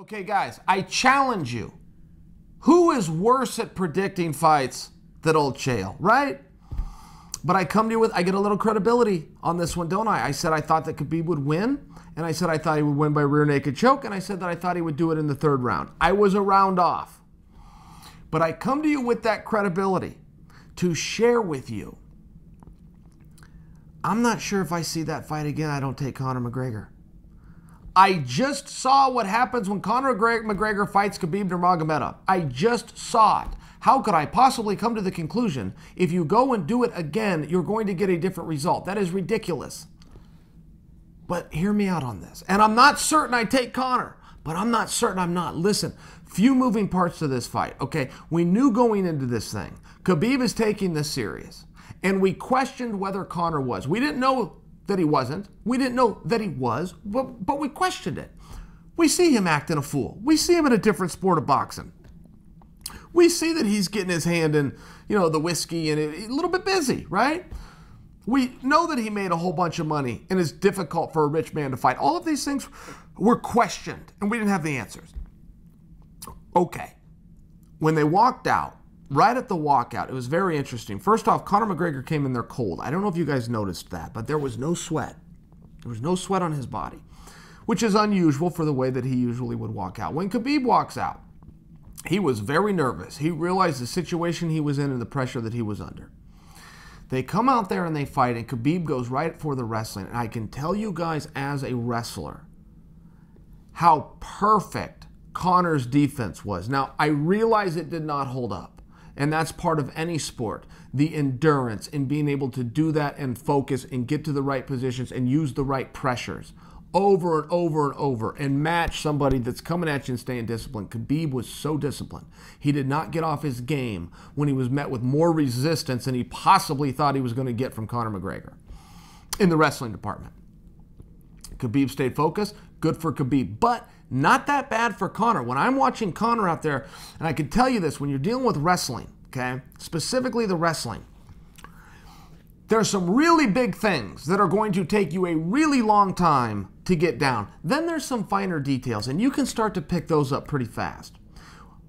Okay, guys, I challenge you. Who is worse at predicting fights than old Chael, right? But I come to you with, I get a little credibility on this one, don't I? I said I thought that Khabib would win, and I said I thought he would win by rear naked choke, and I said that I thought he would do it in the third round. I was a round off. But I come to you with that credibility to share with you. I'm not sure if I see that fight again, I don't take Conor McGregor. I just saw what happens when Conor McGregor fights Khabib Nurmagomedov. I just saw it. How could I possibly come to the conclusion if you go and do it again, you're going to get a different result? That is ridiculous. But hear me out on this. And I'm not certain I take Conor, but I'm not certain I'm not. Listen, few moving parts to this fight, okay? We knew going into this thing, Khabib is taking this serious. And we questioned whether Conor was. We didn't know that he wasn't. We didn't know that he was, but we questioned it. We see him acting a fool. We see him in a different sport of boxing. We see that he's getting his hand in, the whiskey and a little bit busy, right? We know that he made a whole bunch of money and it's difficult for a rich man to fight. All of these things were questioned and we didn't have the answers. Okay. When they walked out, right at the walkout, it was very interesting. First off, Conor McGregor came in there cold. I don't know if you guys noticed that, but there was no sweat. There was no sweat on his body, which is unusual for the way that he usually would walk out. When Khabib walks out, he was very nervous. He realized the situation he was in and the pressure that he was under. They come out there and they fight, and Khabib goes right for the wrestling. And I can tell you guys as a wrestler how perfect Conor's defense was. Now, I realize it did not hold up. And that's part of any sport, the endurance in being able to do that and focus and get to the right positions and use the right pressures over and over and over and match somebody that's coming at you and staying disciplined. Khabib was so disciplined. He did not get off his game when he was met with more resistance than he possibly thought he was going to get from Conor McGregor in the wrestling department. Khabib stayed focused. Good for Khabib, but not that bad for Conor. When I'm watching Conor out there, and I can tell you this, when you're dealing with wrestling, okay, specifically the wrestling, there's some really big things that are going to take you a really long time to get down. Then there's some finer details, and you can start to pick those up pretty fast.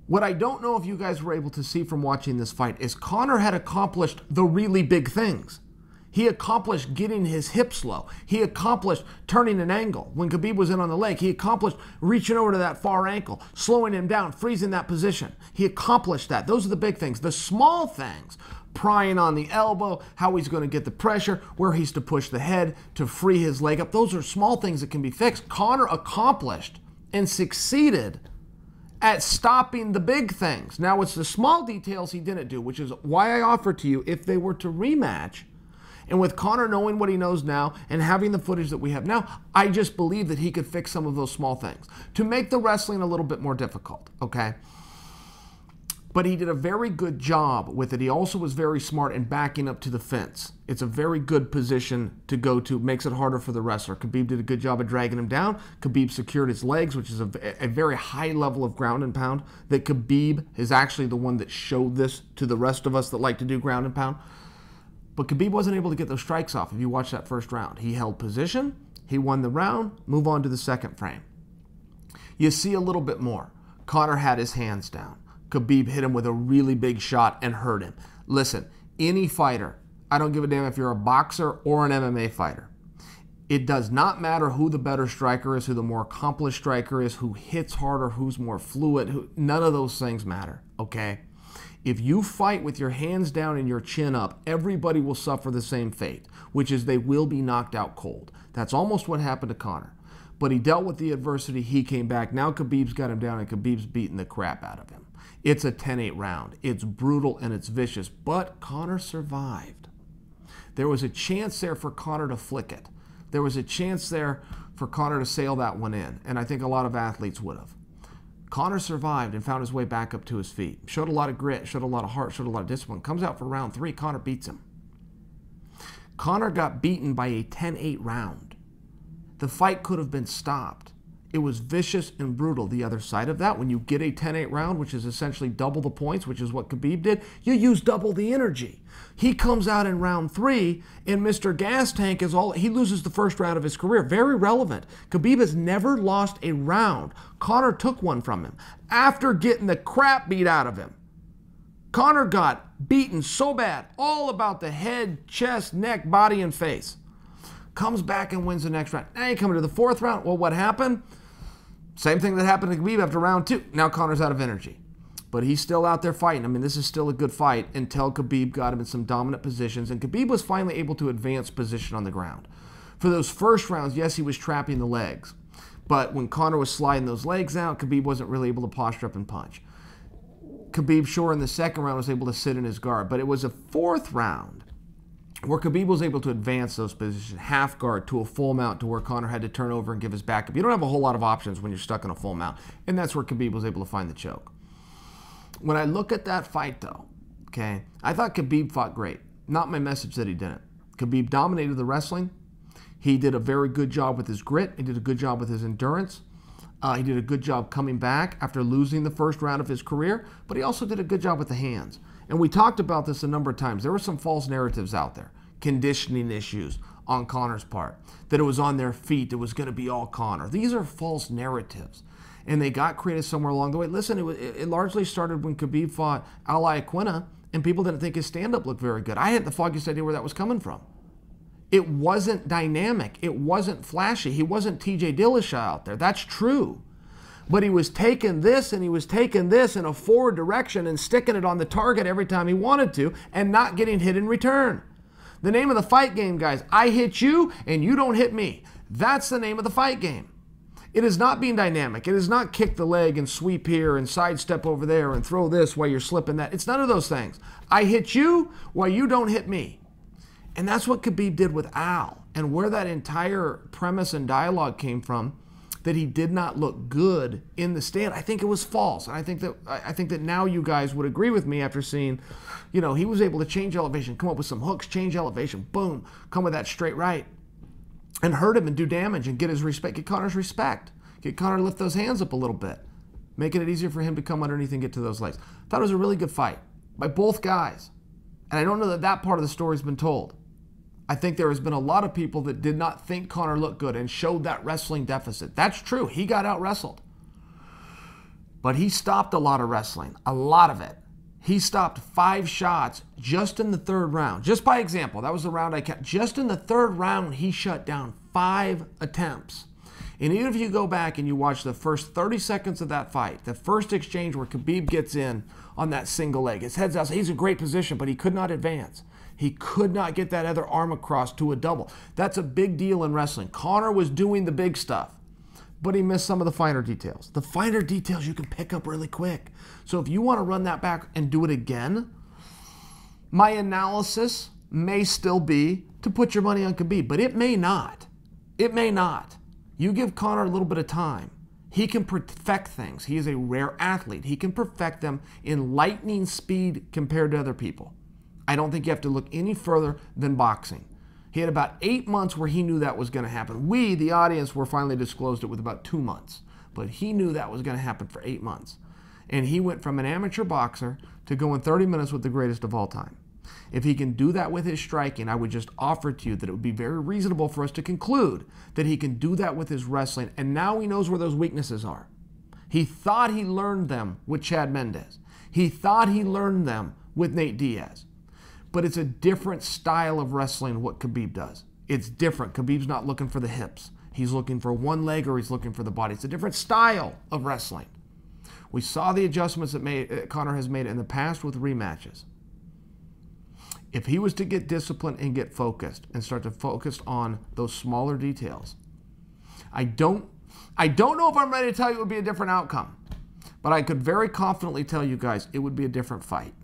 What I don't know if you guys were able to see from watching this fight is Conor had accomplished the really big things. He accomplished getting his hips low. He accomplished turning an angle when Khabib was in on the leg. He accomplished reaching over to that far ankle, slowing him down, freezing that position. He accomplished that. Those are the big things. The small things, prying on the elbow, how he's going to get the pressure, where he's to push the head to free his leg up. Those are small things that can be fixed. Conor accomplished and succeeded at stopping the big things. Now, it's the small details he didn't do, which is why I offer to you, if they were to rematch, and with Conor knowing what he knows now and having the footage that we have now, I just believe that he could fix some of those small things to make the wrestling a little bit more difficult, okay? But he did a very good job with it. He also was very smart in backing up to the fence. It's a very good position to go to. Makes it harder for the wrestler. Khabib did a good job of dragging him down. Khabib secured his legs, which is a very high level of ground and pound. That Khabib is actually the one that showed this to the rest of us that like to do ground and pound. But Khabib wasn't able to get those strikes off if you watch that first round. He held position. He won the round. Move on to the second frame. You see a little bit more. Conor had his hands down. Khabib hit him with a really big shot and hurt him. Listen, any fighter, I don't give a damn if you're a boxer or an MMA fighter. It does not matter who the better striker is, who the more accomplished striker is, who hits harder, who's more fluid. None of those things matter, okay? If you fight with your hands down and your chin up, everybody will suffer the same fate, which is they will be knocked out cold. That's almost what happened to Conor. But he dealt with the adversity. He came back. Now Khabib's got him down, and Khabib's beating the crap out of him. It's a 10-8 round. It's brutal and it's vicious, but Conor survived. There was a chance there for Conor to flick it. There was a chance there for Conor to sail that one in, and I think a lot of athletes would have. Conor survived and found his way back up to his feet. Showed a lot of grit, showed a lot of heart, showed a lot of discipline. Comes out for round 3, Conor beats him. Conor got beaten by a 10-8 round. The fight could have been stopped It was vicious and brutal. The other side of that, when you get a 10-8 round, which is essentially double the points, which is what Khabib did, you use double the energy. He comes out in round 3, and Mr. Gas Tank is all, he loses the first round of his career. Very relevant. Khabib has never lost a round. Conor took one from him after getting the crap beat out of him. Conor got beaten so bad, all about the head, chest, neck, body, and face. Comes back and wins the next round. Now you come to the 4th round. Well, what happened? Same thing that happened to Khabib after round 2. Now Conor's out of energy. But he's still out there fighting. I mean, this is still a good fight until Khabib got him in some dominant positions. And Khabib was finally able to advance position on the ground. For those first rounds, yes, he was trapping the legs. But when Conor was sliding those legs out, Khabib wasn't really able to posture up and punch. Khabib, sure, in the 2nd round was able to sit in his guard. But it was a 4th round where Khabib was able to advance those positions, half guard to a full mount, to where Conor had to turn over and give his back up. You don't have a whole lot of options when you're stuck in a full mount, and that's where Khabib was able to find the choke. When I look at that fight, though, okay, I thought Khabib fought great. Not my message that he didn't. Khabib dominated the wrestling. He did a very good job with his grit. He did a good job with his endurance. He did a good job coming back after losing the first round of his career, but he also did a good job with the hands. And we talked about this a number of times. There were some false narratives out there, conditioning issues on Conor's part, that it was on their feet, it was going to be all Conor. These are false narratives, and they got created somewhere along the way. Listen, it largely started when Khabib fought Al Iaquinta, and people didn't think his stand-up looked very good. I had the foggiest idea where that was coming from. It wasn't dynamic. It wasn't flashy. He wasn't TJ Dillashaw out there. That's true. But he was taking this and he was taking this in a forward direction and sticking it on the target every time he wanted to and not getting hit in return. The name of the fight game, guys, I hit you and you don't hit me. That's the name of the fight game. It is not being dynamic. It is not kick the leg and sweep here and sidestep over there and throw this while you're slipping that. It's none of those things. I hit you while you don't hit me. And that's what Khabib did with Al, and where that entire premise and dialogue came from, that he did not look good in the stand. I think it was false. And I think that now you guys would agree with me after seeing, you know, he was able to change elevation, come up with some hooks, change elevation, boom, come with that straight right, and hurt him and do damage and get his respect, get Conor's respect, get Conor to lift those hands up a little bit, making it easier for him to come underneath and get to those legs. Thought it was a really good fight by both guys. And I don't know that that part of the story's been told. I think there has been a lot of people that did not think Conor looked good and showed that wrestling deficit. That's true. He got out-wrestled. But he stopped a lot of wrestling, a lot of it. He stopped 5 shots just in the 3rd round. Just by example, that was the round I kept. Just in the 3rd round, he shut down 5 attempts. And even if you go back and you watch the first 30 seconds of that fight, the first exchange where Khabib gets in on that single leg, his head's out, he's in great position, but he could not advance. He could not get that other arm across to a double. That's a big deal in wrestling. Conor was doing the big stuff, but he missed some of the finer details. The finer details you can pick up really quick. So if you want to run that back and do it again, my analysis may still be to put your money on Khabib, but it may not. It may not. You give Conor a little bit of time. He can perfect things. He is a rare athlete. He can perfect them in lightning speed compared to other people. I don't think you have to look any further than boxing. He had about 8 months where he knew that was going to happen. We, the audience, were finally disclosed it with about 2 months. But he knew that was going to happen for 8 months. And he went from an amateur boxer to going 30 minutes with the greatest of all time. If he can do that with his striking, I would just offer to you that it would be very reasonable for us to conclude that he can do that with his wrestling. And now he knows where those weaknesses are. He thought he learned them with Chad Mendes. He thought he learned them with Nate Diaz. But it's a different style of wrestling what Khabib does. It's different. Khabib's not looking for the hips. He's looking for one leg or he's looking for the body. It's a different style of wrestling. We saw the adjustments that Conor has made in the past with rematches. If he was to get disciplined and get focused and start to focus on those smaller details, I don't know if I'm ready to tell you it would be a different outcome, but I could very confidently tell you guys it would be a different fight.